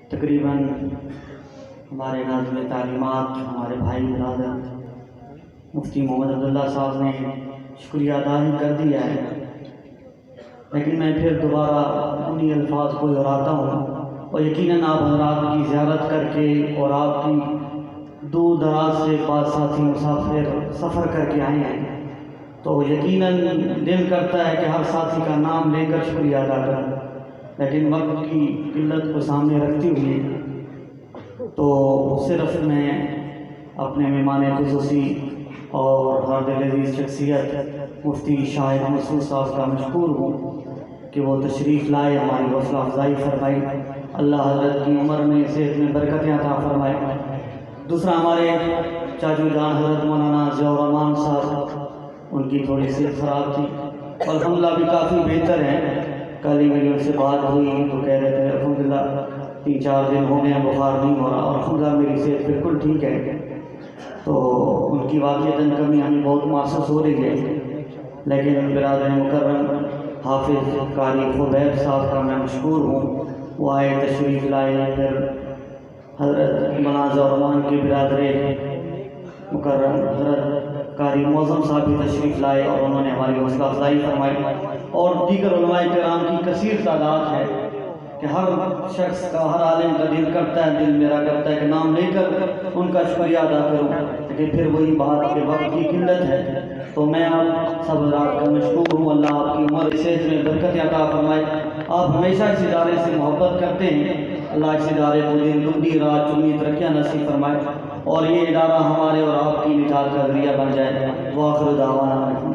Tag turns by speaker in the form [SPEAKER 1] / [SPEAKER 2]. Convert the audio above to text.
[SPEAKER 1] تقریباً ہمارے ناظم تعلیمات ہمارے بھائی برادر مفتی محمد عبداللہ صاحب نے شکریہ ادا کر دیا ہے، لیکن میں پھر دوبارہ انہی الفاظ کو دہراتا ہوں، اور یقیناً آپ حضرات کی زیارت کر کے اور آپ کی دور دراز سے بعض ساتھی مسافر سفر کر کے آئے ہیں، تو یقیناً دل کرتا ہے کہ ہر ساتھی کا نام لے کر شکریہ ادا کروں، لیکن وقت کی قلت کو سامنے رکھتے ہوئے تو صرف میں اپنے مہمان خصوصی اور ہر دل عزیز شخصیت مفتی شاہد مسعود صاحب کا مشکور ہوں کہ وہ تشریف لائے، ہماری حوصلہ افزائی فرمائی، اللہ حضرت کی عمر میں صحت میں برکتیں عطا فرمائے۔ دوسرا، ہمارے چاچو جان حضرت مولانا ضیاء الرحمان صاحب، ان کی تھوڑی صحت خراب تھی، الحمدللہ بھی کافی بہتر ہیں۔ کل ہی میری ان سے بات ہوئی تو کہہ رہے تھے الحمدللہ 3-4 دن ہو گئے ہیں بخار نہیں ہو رہا، اور الحمدللہ میری صحت بالکل ٹھیک ہے۔ تو ان کی واقعتاً کمی ہمیں بہت محسوس ہو رہی ہے، لیکن برادر مکرم حافظ قاری خبیب صاحب کا میں مشکور ہوں، وہ آئے تشریف لائے، پھر حضرت مولانا ضیاء الرحمان کے برادر مکرم حضرت قاری معظم صاحب بھی تشریف لائے، اور انہوں نے ہماری حوصلہ افزائی فرمائی، اور دیگر علماء کرام کی کثیر تعداد ہے کہ ہر شخص کا، ہر عالم کا دل کرتا ہے، دل میرا کرتا ہے کہ نام لے کر ان کا شکریہ ادا کروں، لیکن پھر وہی بات کہ وقت کی قلت ہے۔ تو میں آپ سب حضرات کا مشکور ہوں، اللہ آپ کی عمر صحت میں برکت عطا فرمائے۔ آپ ہمیشہ اس ادارے سے محبت کرتے ہیں، اللہ اس ادارے کو دن دگنی رات چگنی ترقیاں نصیب فرمائے، اور یہ ادارہ ہمارے اور آپ کی نجات کا ذریعہ بن جائے۔ وآخر دعوانا